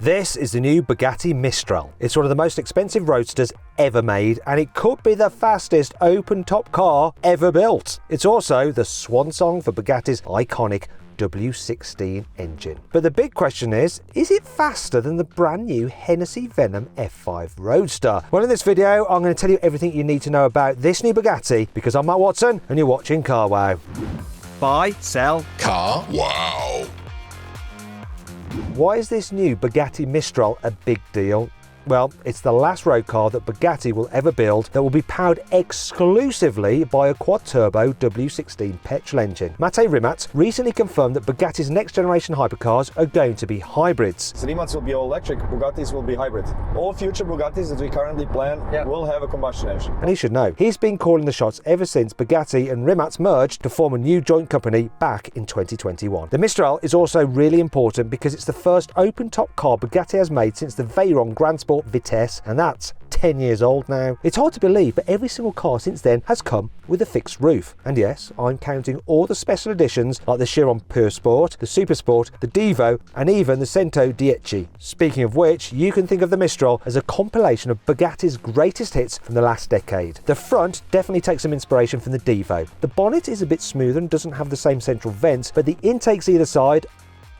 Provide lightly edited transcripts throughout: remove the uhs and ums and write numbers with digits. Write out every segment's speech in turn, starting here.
This is the new Bugatti Mistral. It's one of the most expensive roadsters ever made, and it could be the fastest open-top car ever built. It's also the swan song for Bugatti's iconic W16 engine. But the big question is it faster than the brand new Hennessy Venom F5 Roadster? Well, in this video, I'm going to tell you everything you need to know about this new Bugatti, because I'm Matt Watson, and you're watching CarWow. Buy, sell, CarWow. Why is this new Bugatti Mistral a big deal? Well, it's the last road car that Bugatti will ever build that will be powered exclusively by a quad-turbo W16 petrol engine. Mattei Rimac recently confirmed that Bugatti's next-generation hypercars are going to be hybrids. Rimac will be all electric, Bugattis will be hybrid. All future Bugattis that we currently plan will have a combustion engine. And he should know. He's been calling the shots ever since Bugatti and Rimac merged to form a new joint company back in 2021. The Mistral is also really important because it's the first open-top car Bugatti has made since the Veyron Grand Sport Vitesse, and that's 10 years old now. It's hard to believe, but every single car since then has come with a fixed roof. And yes, I'm counting all the special editions like the Chiron Pure Sport, the Super Sport, the Devo, and even the Cento Dieci. Speaking of which, you can think of the Mistral as a compilation of Bugatti's greatest hits from the last decade. The front definitely takes some inspiration from the Devo. The bonnet is a bit smoother and doesn't have the same central vents, but the intakes either side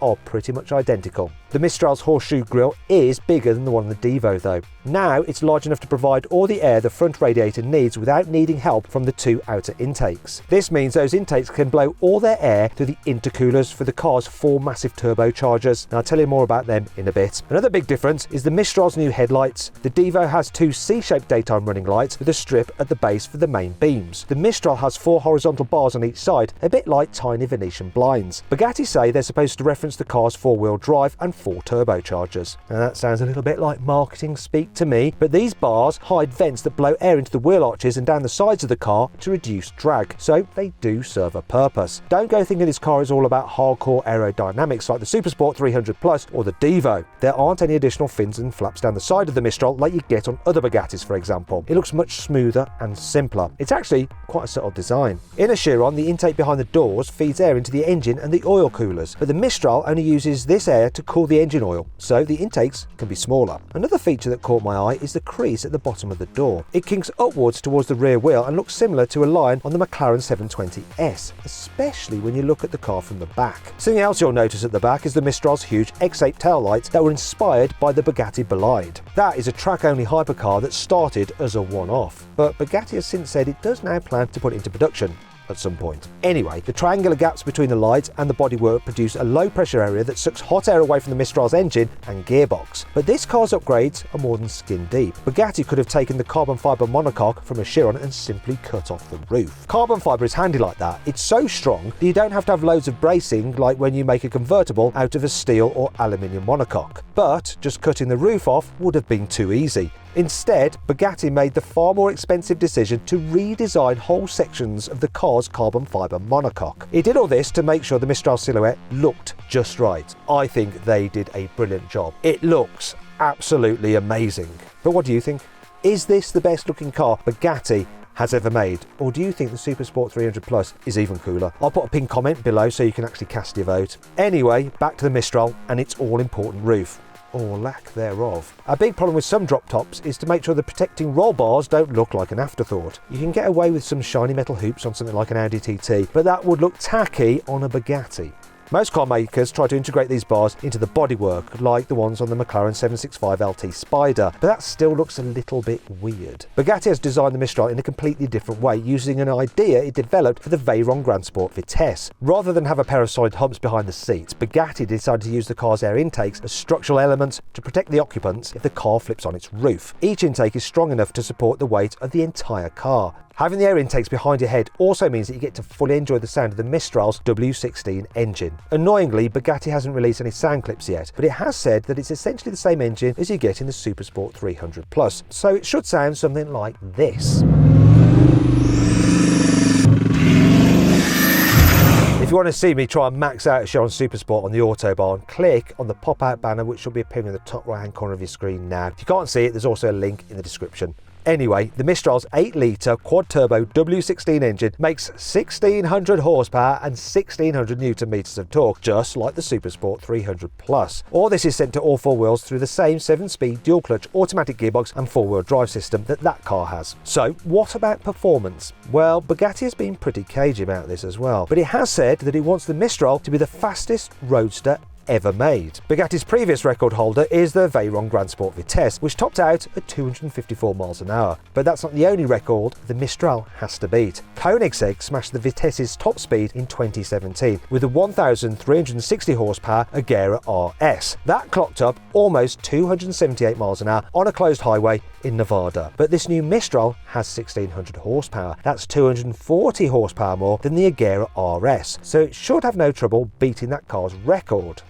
are pretty much identical. The Mistral's horseshoe grille is bigger than the one on the Devo though. Now it's large enough to provide all the air the front radiator needs without needing help from the two outer intakes. This means those intakes can blow all their air through the intercoolers for the car's 4 massive turbochargers. And I'll tell you more about them in a bit. Another big difference is the Mistral's new headlights. The Devo has 2 C-shaped daytime running lights with a strip at the base for the main beams. The Mistral has 4 horizontal bars on each side, a bit like tiny Venetian blinds. Bugatti say they're supposed to reference the car's 4-wheel drive and 4 turbochargers. Now that sounds a little bit like marketing speak to me, but these bars hide vents that blow air into the wheel arches and down the sides of the car to reduce drag, so they do serve a purpose. Don't go thinking this car is all about hardcore aerodynamics like the Supersport 300 Plus or the Devo. There aren't any additional fins and flaps down the side of the Mistral like you get on other Bugattis, for example. It looks much smoother and simpler. It's actually quite a subtle design. In a Chiron, the intake behind the doors feeds air into the engine and the oil coolers, but the Mistral only uses this air to cool the engine oil, so the intakes can be smaller. Another feature that caught my eye is the crease at the bottom of the door. It kinks upwards towards the rear wheel and looks similar to a line on the McLaren 720S, especially when you look at the car from the back. Something else you'll notice at the back is the Mistral's huge X-shaped tail lights that were inspired by the Bugatti Bolide. That is a track-only hypercar that started as a one-off, but Bugatti has since said it does now plan to put it into production at some point. Anyway, the triangular gaps between the lights and the bodywork produce a low pressure area that sucks hot air away from the Mistral's engine and gearbox. But this car's upgrades are more than skin deep. Bugatti could have taken the carbon fibre monocoque from a Chiron and simply cut off the roof. Carbon fibre is handy like that. It's so strong that you don't have to have loads of bracing like when you make a convertible out of a steel or aluminium monocoque. But just cutting the roof off would have been too easy. Instead, Bugatti made the far more expensive decision to redesign whole sections of the car's carbon fibre monocoque. It did all this to make sure the Mistral silhouette looked just right. I think they did a brilliant job. It looks absolutely amazing. But what do you think? Is this the best looking car Bugatti has ever made? Or do you think the Supersport 300 Plus is even cooler? I'll put a pinned comment below so you can actually cast your vote. Anyway, back to the Mistral and its all-important roof, or lack thereof. A big problem with some drop tops is to make sure the protecting roll bars don't look like an afterthought. You can get away with some shiny metal hoops on something like an Audi TT, but that would look tacky on a Bugatti. Most car makers try to integrate these bars into the bodywork, like the ones on the McLaren 765 LT Spider, but that still looks a little bit weird. Bugatti has designed the Mistral in a completely different way, using an idea it developed for the Veyron Grand Sport Vitesse. Rather than have a pair of solid humps behind the seats, Bugatti decided to use the car's air intakes as structural elements to protect the occupants if the car flips on its roof. Each intake is strong enough to support the weight of the entire car. Having the air intakes behind your head also means that you get to fully enjoy the sound of the Mistral's W16 engine. Annoyingly, Bugatti hasn't released any sound clips yet, but it has said that it's essentially the same engine as you get in the Supersport 300 Plus, so it should sound something like this. If you want to see me try and max out a Chiron Supersport on the Autobahn, click on the pop-out banner which should be appearing in the top right hand corner of your screen now. If you can't see it, there's also a link in the description. Anyway, the Mistral's 8-litre quad-turbo W16 engine makes 1600 horsepower and 1600 newton meters of torque, just like the Supersport 300 Plus. All this is sent to all four wheels through the same 7-speed dual-clutch automatic gearbox and four-wheel drive system that car has. So, what about performance? Well, Bugatti has been pretty cagey about this as well, but it has said that it wants the Mistral to be the fastest roadster ever made. Bugatti's previous record holder is the Veyron Grand Sport Vitesse, which topped out at 254 miles an hour. But that's not the only record the Mistral has to beat. Koenigsegg smashed the Vitesse's top speed in 2017 with a 1,360 horsepower Agera RS. That clocked up almost 278 miles an hour on a closed highway in Nevada. But this new Mistral has 1,600 horsepower. That's 240 horsepower more than the Agera RS, so it should have no trouble beating that car's record.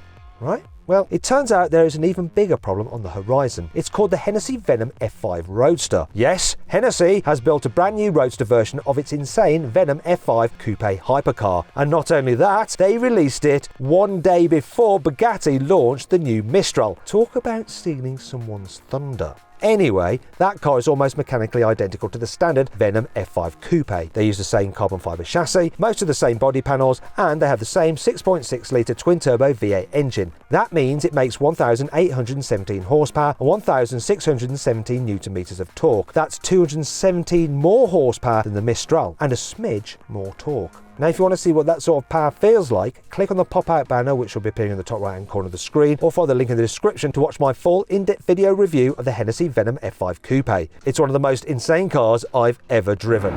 Right? Well, it turns out there is an even bigger problem on the horizon. It's called the Hennessy Venom F5 Roadster. Yes, Hennessy has built a brand new roadster version of its insane Venom F5 coupe hypercar. And not only that, they released it one day before Bugatti launched the new Mistral. Talk about stealing someone's thunder. Anyway, that car is almost mechanically identical to the standard Venom F5 Coupe. They use the same carbon fibre chassis, most of the same body panels, and they have the same 6.6 litre twin-turbo V8 engine. That means it makes 1,817 horsepower and 1,617 newton meters of torque. That's 217 more horsepower than the Mistral and a smidge more torque. Now, if you want to see what that sort of power feels like, click on the pop-out banner which will be appearing in the top right-hand corner of the screen, or follow the link in the description to watch my full in-depth video review of the Hennessy Venom F5 Coupe. It's one of the most insane cars I've ever driven.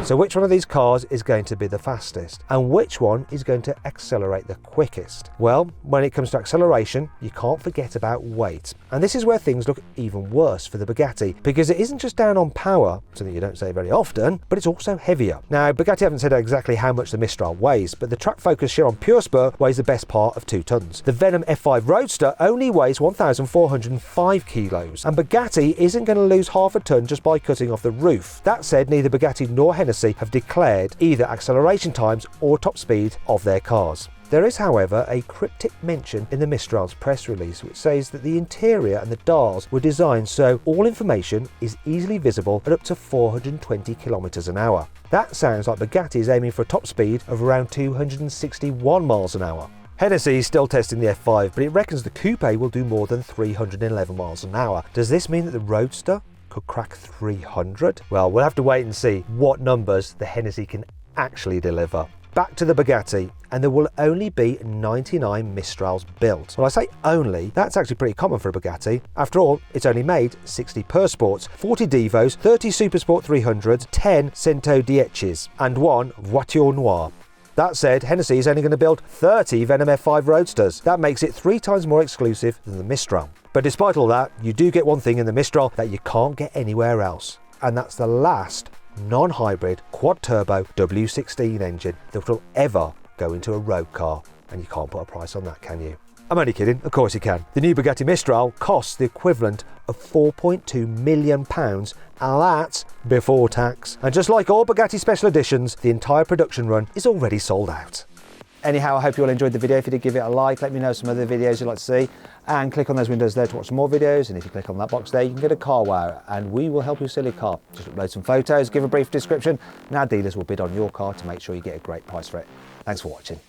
So which one of these cars is going to be the fastest? And which one is going to accelerate the quickest? Well, when it comes to acceleration, you can't forget about weight. And this is where things look even worse for the Bugatti, because it isn't just down on power, something you don't say very often, but it's also heavier. Now, Bugatti haven't said exactly how much the Mistral weighs, but the track focus Chiron Pure Spur weighs the best part of 2 tons. The Venom F5 Roadster only weighs 1,405 kilos, and Bugatti isn't going to lose half a ton just by cutting off the roof. That said, neither Bugatti nor Hennessy have declared either acceleration times or top speed of their cars. There is, however, a cryptic mention in the Mistral's press release which says that the interior and the dials were designed so all information is easily visible at up to 420 kilometers an hour. That sounds like Bugatti is aiming for a top speed of around 261 miles an hour. Hennessy is still testing the F5, but it reckons the coupe will do more than 311 miles an hour. Does this mean that the Roadster could crack 300? Well, we'll have to wait and see what numbers the Hennessy can actually deliver. Back to the Bugatti, and there will only be 99 Mistrals built. Well, I say only, that's actually pretty common for a Bugatti. After all, it's only made 60 Pursports, 40 Divos, 30 Supersport 300s, 10 Cento Dieccis, and 1 Voiture Noire. That said, Hennessy is only going to build 30 Venom F5 Roadsters. That makes it 3 times more exclusive than the Mistral. But despite all that, you do get one thing in the Mistral that you can't get anywhere else, and that's the last non-hybrid quad-turbo W16 engine that will ever go into a road car, and you can't put a price on that, can you? I'm only kidding, of course you can. The new Bugatti Mistral costs the equivalent of £4.2 million, and that's before tax. And just like all Bugatti special editions, the entire production run is already sold out. Anyhow, I hope you all enjoyed the video. If you did, give it a like. Let me know some other videos you'd like to see. And click on those windows there to watch some more videos. And if you click on that box there, you can get a carwow, and we will help you sell your car. Just upload some photos, give a brief description, and our dealers will bid on your car to make sure you get a great price for it. Thanks for watching.